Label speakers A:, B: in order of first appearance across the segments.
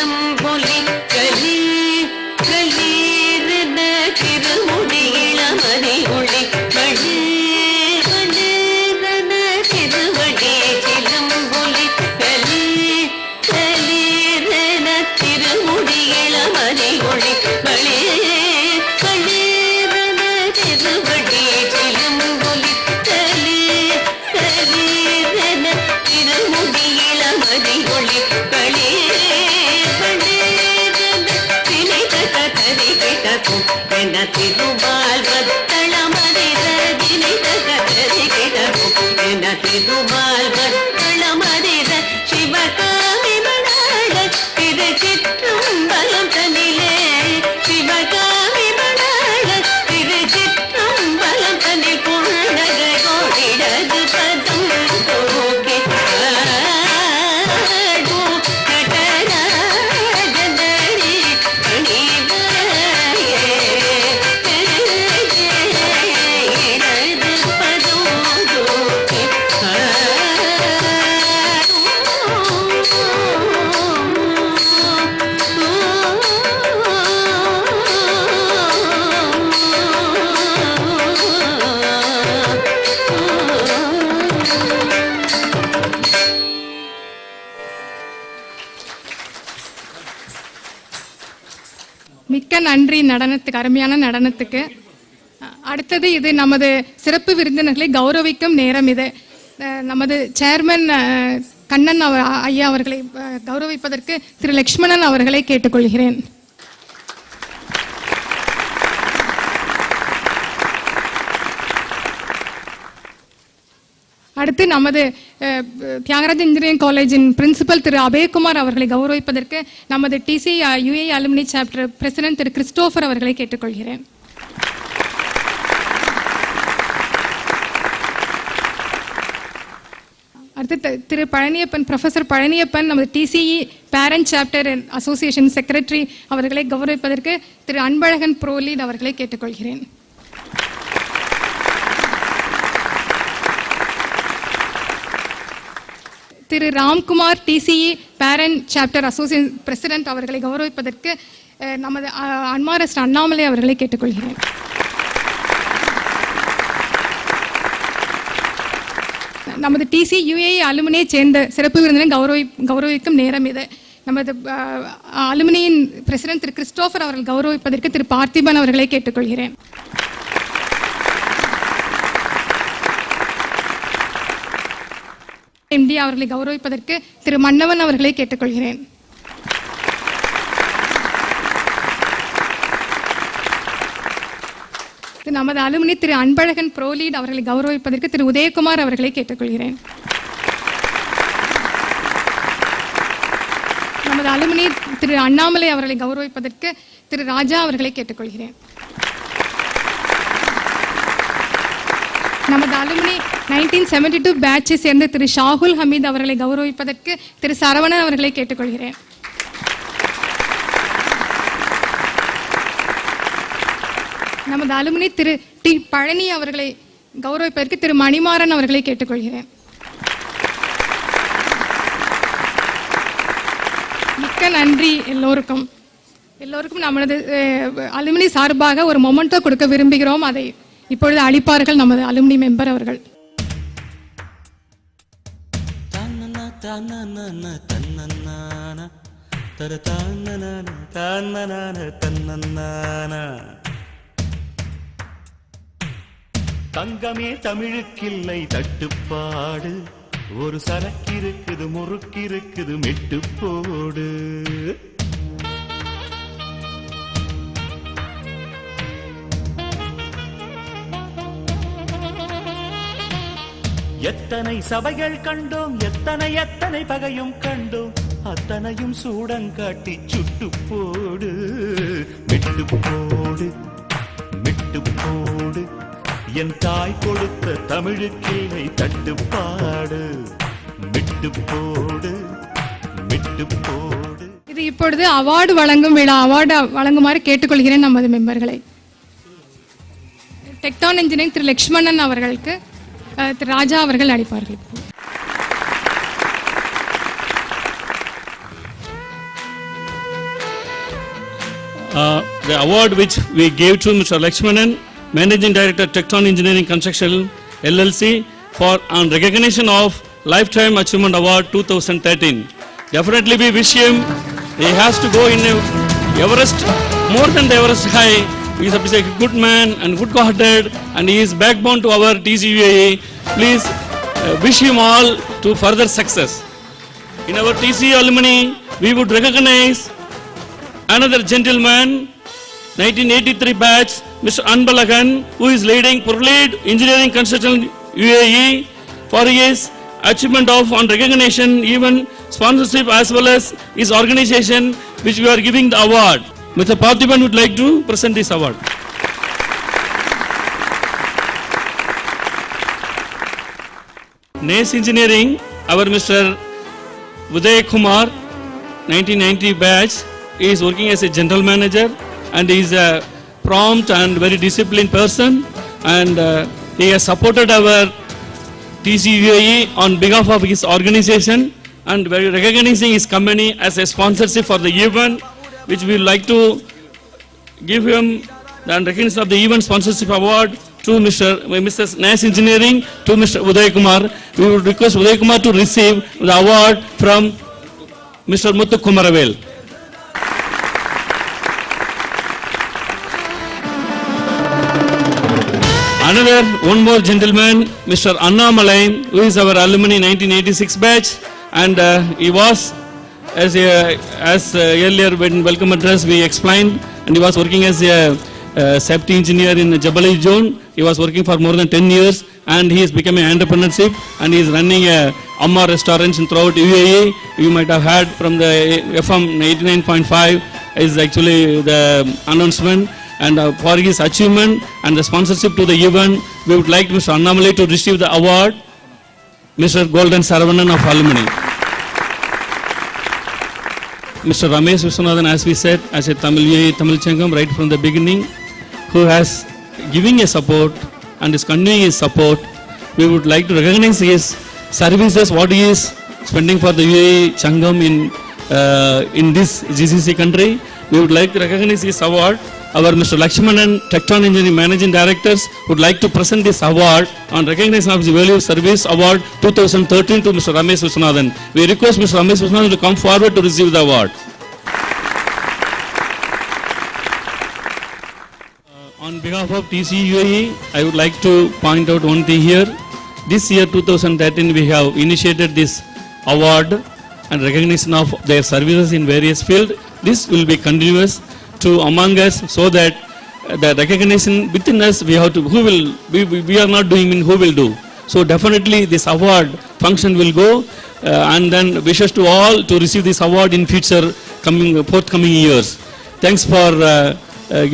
A: சிலம்பொலி கலி கலீரென திருமுடி இளமதி ஒளி மழு மழுதன திருவடி சிலம்பொலி கலி கலீரென திருமுடி இளமதி ஒளி மழு மழுதன திருவடி சிலம்பொலி கலி கலீரென திருமுடி இளமதி ஒளி களே திருமால் வத்தளமதிர தினைதகரி கிடக்கும் என திருமால் வத்தளமதிர சிவகாமி மணாள திருச்சிற்றம்பலம் தனிலே சிவகாமி மணாள திருச்சிற்றம்பலம் தனில் புன்னகையோடிடது பதம் தோக்கி
B: மிக்க நன்றி நடனத்துக்கு, அருமையான நடனத்துக்கு. அடுத்தது இது நமது சிறப்பு விருந்தினர்களை கௌரவிக்கும் நேரம். இது நமது சேர்மன் கண்ணன் ஐயா அவர்களை கௌரவிப்பதற்கு திரு லக்ஷ்மணன் அவர்களை கேட்டுக்கொள்கிறேன். அடுத்து நமது தியாகராஜ இன்ஜினியரிங் காலேஜின் பிரின்சிபல் திரு அபயகுமார் அவர்களை கௌரவிப்பதற்கு நமது டிசி யுஏ alumni chapter president Thiru Christopher அவர்களை கேட்டுக்கொள்கிறேன். அடுத்து திரு பழனியப்பன், ப்ரொஃபசர் பழனியப்பன், நமது TCE parent chapter association secretary அவர்களை கௌரவிப்பதற்கு திரு அன்பழகன் ப்ரோலீட் அவர்களை கேட்டுக்கொள்கிறேன். Thiru Ramkumar, TCE parent chapter association president அவர்களை கௌரவிப்பதற்கு நமது அன்மாரஸ்ட் அண்ணாமலை அவர்களை கேட்டுக்கொள்கிறேன். நமது டிசி யுஏ அலுமினியை சேர்ந்த சிறப்பு விருந்தினை கௌரவிக்கும் நேரம் இது. நமது அலுமினியின் பிரசிடென்ட் திரு கிறிஸ்டோபர் அவர்கள் கௌரவிப்பதற்கு திரு பார்த்திபன் அவர்களை கேட்டுக்கொள்கிறேன். எம்டி அவர்களை கௌரவிப்பதற்கு திரு மன்னவன் அவர்களை கேட்டுக்கொள்கிறேன். நமது அலுமினி திரு அன்பழகன் ப்ரோலீட் அவர்களை கௌரவிப்பதற்கு திரு உதயகுமார் அவர்களை கேட்டுக்கொள்கிறேன். நமது அலுமினி திரு அண்ணாமலை அவர்களை கௌரவிப்பதற்கு திரு ராஜா அவர்களை கேட்டுக்கொள்கிறேன். நமது அலுமினி 1972 பேட்சை சேர்ந்த திரு ஷாகுல் ஹமீத் அவர்களை கௌரவிப்பதற்கு திரு சரவணன் அவர்களை கேட்டுக்கொள்கிறேன். நமது அலுமினி திரு டி பழனி அவர்களை கௌரவிப்பதற்கு திரு மணிமாறன் அவர்களை கேட்டுக்கொள்கிறேன். மிக்க நன்றி எல்லோருக்கும். நமது அலுமினி சார்பாக ஒரு மொமெண்டோ கொடுக்க விரும்புகிறோம். அதை இப்பொழுது அளிப்பார்கள் நமது அலுமினி மெம்பர் அவர்கள்.
C: தங்கமே தமிழுக்கில்லை தட்டுப்பாடு, ஒரு சரக்கிருக்குது முறுக்கிருக்குது மெட்டு போடு. எத்தனை சபைகள் கண்டோம், எத்தனை எத்தனை பகையும் கண்டோம், அத்தனையும் சூடங்காட்டி சுட்டு போடு. மெட்டு போடு மெட்டு போடு, என் தாய் கொடுத்த தமிழுக்கில்லை தட்டுப்பாடு. மெட்டு போடு மெட்டு போடு.
B: இது இப்பொழுது அவார்டு வழங்கும் விழா. அவார்டு வழங்குமாறு கேட்டுக்கொள்கிறேன் நமது மெம்பர்களை. டெக்டான் இன்ஜினியரிங் திரு லக்ஷ்மணன் அவர்களுக்கு திரு ராஜா அவர்கள் அளிப்பார்கள்.
D: the award which we gave to Mr. Lakshmanan, Managing Director, Tecton Engineering Construction LLC, for on recognition of Lifetime Achievement Award 2013. Definitely we wish him, he has to go in Everest, more than the Everest high. He is a good man and good-hearted, and he is backbone to our TCUAE. Please wish him all to further success. In our TCU alumni, we would recognize another gentleman, 1983 batch, Mr. Anbalagan, who is leading Purlead Engineering Construction UAE for his achievement of on recognition, even sponsorship as well as his organization, which we are giving the award. Mr. Parthiban would like to present this award. NACE Engineering, our Mr. Uday Kumar, 1990 batch, he is working as a general manager, and he is a prompt and very disciplined person, and he has supported our TCUAE on behalf of his organization, and very recognizing his company as a sponsorship for the event, which we would like to give him the recognition of the event sponsorship award to Mr. NACE Engineering, to Mr. Uday Kumar. We would request Uday Kumar to receive the award from Mr. Muthu Kumaravel. Another one more gentleman, Mr. Annamalai, who is our alumni 1986 batch, and he was, as earlier when welcome address we explained, and he was working as a safety engineer in the Jabali zone. He was working for more than 10 years, and he is becoming an entrepreneurship, and he is running a Amma restaurants throughout UAE. You might have heard from the FM 89.5 is actually the announcement. And for his achievement and the sponsorship to the event, we would like Mr. Annamalai to receive the award, Mr. Golden Saravanan of Alumni. Mr. Ramesh Viswanathan, as we said, as a Tamil Changam right from the beginning, who has giving a support and is continuing his support. We would like to recognize his services, what he is spending for the UAE Changam in this GCC country. We would like to recognize his award. Our Mr. Lakshmanan, Tecton Engineering Managing Directors, would like to present this award on recognition of the Value Service Award 2013 to Mr. Ramesh Viswanathan. We request Mr. Ramesh Viswanathan to come forward to receive the award. On behalf of TCUAE, I would like to point out one thing here. This year 2013, we have initiated this award and recognition of their services in various fields. This will be continuous to among us, so that the recognition within us, we have to, we are not doing, who will do. So definitely this award function will go, and then wishes to all to receive this award in future forthcoming years. Thanks for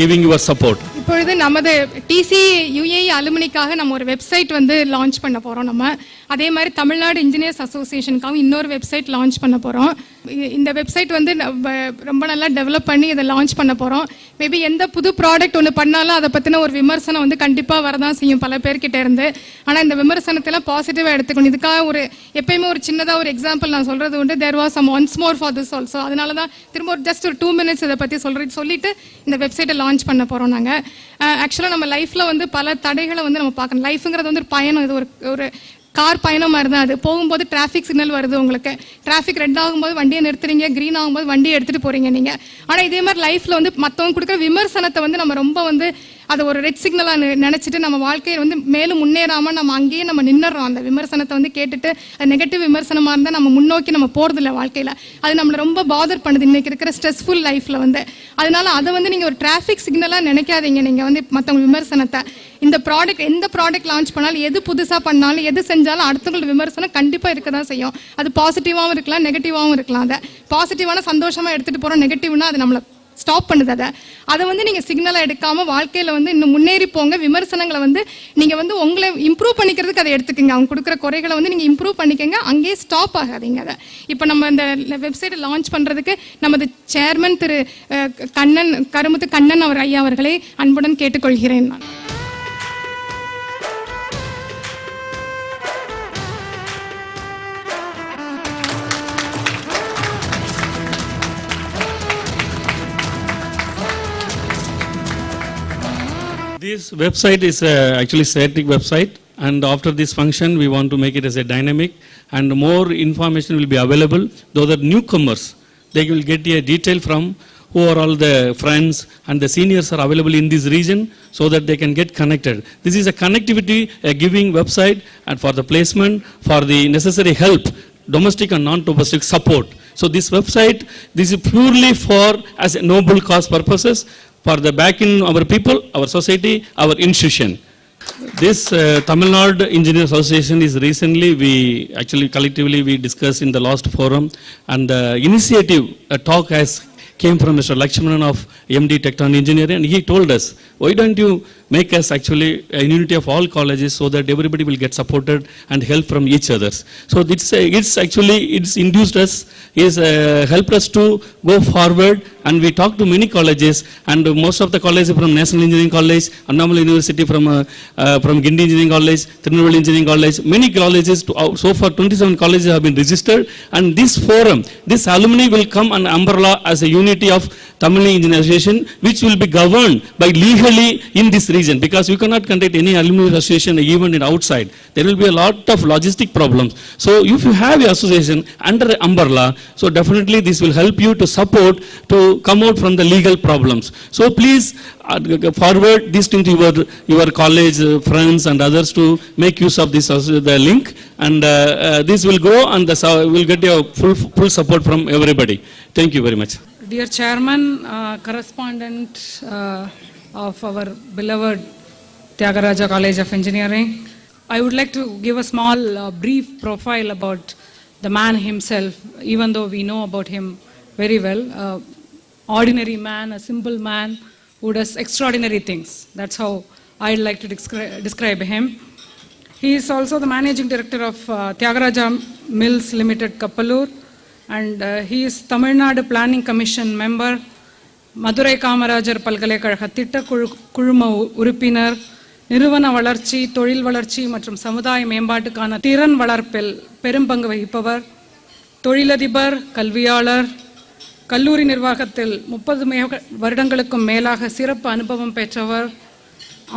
D: giving your support.
B: இப்பொழுது நமது DC UAE அலுமினிக்காக நம்ம ஒரு website வந்து launch பண்ண போகிறோம். நம்ம அதே மாதிரி தமிழ்நாடு இன்ஜினியர்ஸ் அசோசியேஷனுக்காக இன்னொரு வெப்சைட் லான்ச் பண்ண போகிறோம். இந்த வெப்சைட் வந்து ரொம்ப நல்லா டெவலப் பண்ணி இதை லான்ச் பண்ண போகிறோம். மேபி எந்த புது ப்ராடக்ட் ஒன்று பண்ணாலும் அதை பற்றின ஒரு விமர்சனம் வந்து கண்டிப்பாக வரதான் செய்யும் பல பேர்கிட்ட இருந்து. ஆனால் இந்த விமர்சனத்தெல்லாம் பாசிட்டிவாக எடுத்துக்கணும். இதுக்காக ஒரு எப்பயுமே ஒரு சின்னதாக ஒரு எக்ஸாம்பிள் நான் சொல்கிறது உண்டு. There was some once more for this also. அதனால தான் திரும்ப ஒரு ஜஸ்ட் ஒரு 2 minutes இதை பற்றி சொல்லிட்டு இந்த வெப்சைட்டை லான்ச் பண்ண போகிறோம். நாங்கள் ஆக்சுவலாக நம்ம லைஃப்பில் வந்து பல தடைகளை வந்து நம்ம பார்க்கணும். லைஃபுங்கிறது வந்து ஒரு பயணம். இது ஒரு கார் பயணம் மாதிரி தான். அது போகும்போது டிராஃபிக் சிக்னல் வருது, உங்களுக்கு டிராஃபிக் ரெட் ஆகும்போது வண்டியை நிறுத்துறீங்க, க்ரீன் ஆகும்போது வண்டியை எடுத்துகிட்டு போகிறீங்க நீங்கள். ஆனால் இதே மாதிரி லைஃப்பில் வந்து மற்றவங்க கொடுக்குற விமர்சனத்தை வந்து நம்ம ரொம்ப வந்து அதை ஒரு ரெட் சிக்னலாக நினச்சிட்டு நம்ம வாழ்க்கையை வந்து மேலும் முன்னேறாமல் நம்ம அங்கேயே நம்ம நின்றுறோம். அந்த விமர்சனத்தை வந்து கேட்டுட்டு அது நெகட்டிவ் விமர்சனமாக இருந்தால் நம்ம முன்னோக்கி நம்ம போகிறதில்ல வாழ்க்கையில். அது நம்மளை ரொம்ப பாதர் பண்ணுது இன்றைக்கி இருக்கிற ஸ்ட்ரெஸ்ஃபுல் லைஃப்பில் வந்து. அதனால அதை வந்து நீங்கள் ஒரு டிராஃபிக் சிக்னலாக நினைக்காதீங்க. நீங்கள் வந்து மற்றவங்க விமர்சனத்தை இந்த ப்ராடக்ட் எந்த ப்ராடக்ட் லான்ச் பண்ணாலும் எது புதுசாக பண்ணாலும் எது செஞ்சாலும் அடுத்தவங்களோட விமர்சனம் கண்டிப்பாக இருக்க தான் செய்யும். அது பாசிட்டிவாகவும் இருக்கலாம், நெகட்டிவாகவும் இருக்கலாம். அதை பாசிட்டிவான சந்தோஷமாக எடுத்துகிட்டு போகிறோம், நெகட்டிவ்னா அது நம்மளை ஸ்டாப் பண்ணுது. அதை வந்து நீங்கள் சிக்னலாக எடுக்காமல் வாழ்க்கையில் வந்து இன்னும் முன்னேறி போங்க. விமர்சனங்களை வந்து நீங்கள் வந்து உங்களை இம்ப்ரூவ் பண்ணிக்கிறதுக்கு அதை எடுத்துக்கோங்க. அவங்க கொடுக்குற குறைகளை வந்து நீங்கள் இம்ப்ரூவ் பண்ணிக்கோங்க, அங்கேயே ஸ்டாப் ஆகாதீங்க. அதை இப்போ நம்ம இந்த வெப்சைட்டை லான்ச் பண்ணுறதுக்கு நமது சேர்மன் திரு கருமுத்து கண்ணன் ஐயா அவர்களை அன்புடன் கேட்டுக்கொள்கிறேன். நான்
D: This website is actually static website, and after this function we want to make it as a dynamic, and more information will be available. Though the newcomers, they will get a detail from who are all the friends and the seniors are available in this region, so that they can get connected. This is a connectivity, a giving website, and for the placement, for the necessary help, domestic and non-domestic support. So this website, this is purely for as a noble cause purposes, for the backing our people, our society, our institution. This Tamil Nadu Engineers Association is recently, we actually collectively we discussed in the last forum, and the initiative, a talk has came from Mr. Lakshmanan of MD Tecton Engineering, and he told us, why don't you make us actually a unity of all colleges so that everybody will get supported and help from each others. So it's actually induced us, helped us to go forward, and we talked to many colleges, and most of the colleges from National Engineering College, Annamalai University from Gindi Engineering College, Tirunelveli Engineering College, many colleges, so far 27 colleges have been registered, and this forum, this alumni will come an umbrella as a unity of Tamil Nadu Engineering Association, which will be governed by legally in this region, because you cannot conduct any alumni association even in outside. There will be a lot of logistic problems. So if you have your association under the umbrella, so definitely this will help you to support to come out from the legal problems. So please forward this into your college friends and others to make use of this the link, and this will go, and will get your full support from everybody. Thank you very much.
E: Dear Chairman, correspondent of our beloved Tyagaraja College of Engineering, I would like to give a small brief profile about the man himself, even though we know about him very well. Ordinary man, a simple man who does extraordinary things. That's how I'd like to describe him. He is also the managing director of Tyagaraja Mills Limited, Kappalur, and he is Tamil Nadu Planning Commission member, Madurai Kamarajar Palkalekazhaga Thitta Kuzhuma Urupinar, நிறுவன வளர்ச்சி, தொழில் வளர்ச்சி மற்றும் சமுதாய மேம்பாட்டுக்கான திறன் வளர்ப்பில் பெரும்பங்கு வகிப்பவர், தொழிலதிபர், கல்வியாளர், கல்லூரி நிர்வாகத்தில் 30 வருடங்களுக்கும் மேலாக சிறப்பு அனுபவம் பெற்றவர்,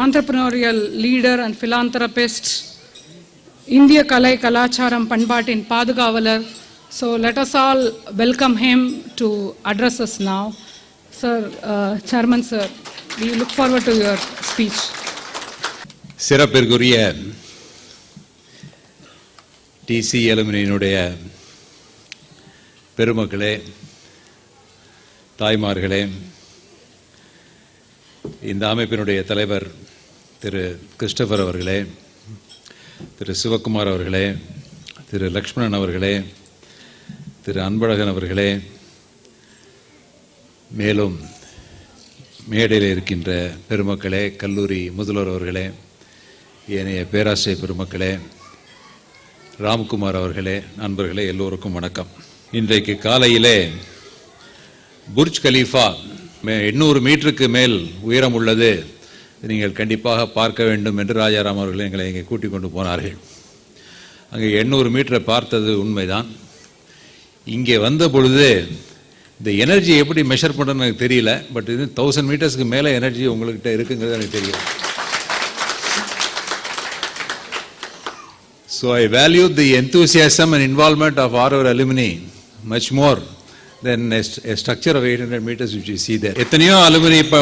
E: entrepreneurial leader and philanthropist, இந்திய கலை கலாச்சாரம் பண்பாட்டின் பாதுகாவலர். So let us all welcome him to address us now. Sir, Chairman sir, we look forward to your speech.
F: சிறப்பிற்குரிய டிசி அலுமினியினுடைய பெருமக்களே, தாய்மார்களே, இந்த அமைப்பினுடைய தலைவர் திரு கிறிஸ்டபர் அவர்களே, திரு சிவகுமார் அவர்களே, திரு லக்ஷ்மணன் அவர்களே, திரு அன்பழகன் அவர்களே, மேலும் மேடையில் இருக்கின்ற பெருமக்களே, கல்லூரி முதல்வர் அவர்களே, ஏனைய பேராசிரியர் பெருமக்களே, ராம்குமார் அவர்களே, நண்பர்களே, எல்லோருக்கும் வணக்கம். இன்றைக்கு காலையிலே புர்ஜ் கலீஃபா 800 மீட்டருக்கு மேல் உயரம் உள்ளது, நீங்கள் கண்டிப்பாக பார்க்க வேண்டும் என்று ராஜாராம் அவர்கள் எங்களை இங்கே கூட்டிக் கொண்டு போனார்கள். அங்கே 800 மீட்டரை பார்த்தது உண்மைதான். இங்கே வந்த பொழுது இந்த எனர்ஜி எப்படி மெஷர் பண்ணுறதுன்னு எனக்கு தெரியல, பட் இது 1000 மீட்டர்ஸ்க்கு மேலே எனர்ஜி உங்கள்கிட்ட இருக்குங்கிறது எனக்கு தெரியும். So I value the enthusiasm and involvement of our alumni much more than a structure of 800 meters which you see there. எத்தனையோ அலுமினி இப்போ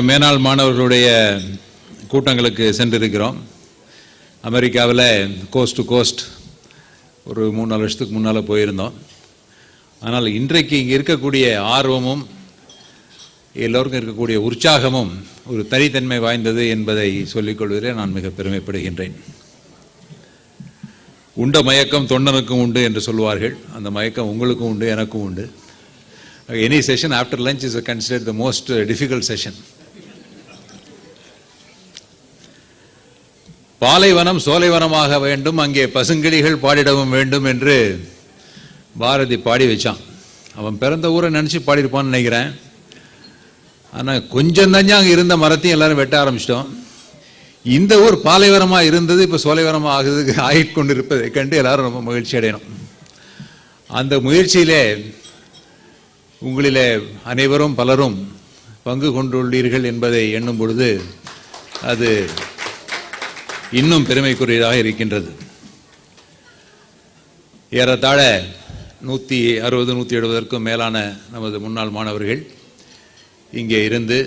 F: மேனாள் மாணவர்களுடைய கூட்டங்களுக்கு சென்றிருக்கிறோம். அமெரிக்காவில் கோஸ்ட் டு கோஸ்ட் ஒரு 3-4 வருஷத்துக்கு முன்னால் போயிருந்தோம். ஆனால் இன்றைக்கு இங்கே இருக்கக்கூடிய ஆர்வமும் எல்லோருக்கும் இருக்கக்கூடிய உற்சாகமும் ஒரு தனித்தன்மை வாய்ந்தது என்பதை சொல்லிக்கொள்வதிலே நான் மிக பெருமைப்படுகின்றேன். உண்ட மயக்கம் தொண்டனுக்கும் உண்டு என்று சொல்வார்கள். அந்த மயக்கம் உங்களுக்கும் உண்டு, எனக்கும் உண்டு. Any session after lunch is considered the most difficult session. பாலைவனம் சோலைவனமாக வேண்டும், அங்கே பசுங்கிளிகள் பாடிடவும் வேண்டும் என்று பாரதி பாடி வச்சான். அவன் பிறந்த ஊரை நினச்சி பாடியிருப்பான்னு நினைக்கிறேன். ஆனால் கொஞ்சம் தான் அங்கே இருந்த மரத்தையும் எல்லாரும் வெட்ட ஆரம்பிச்சிட்டோம். இந்த ஊர் பாலைவனமாக இருந்தது, இப்போ சோலைவனமாக ஆகிக்கொண்டிருப்பதை கண்டு எல்லாரும் ரொம்ப மகிழ்ச்சி அடையணும். அந்த முயற்சியிலே உங்களிலே அனைவரும் பலரும் பங்கு கொண்டுள்ளீர்கள் என்பதை எண்ணும் பொழுது அது இன்னும் பெருமைக்குரியதாக இருக்கின்றது. ஏறத்தாழ 160-170க்கும் மேலான நமது முன்னாள் மாணவர்கள் இங்கே இருந்து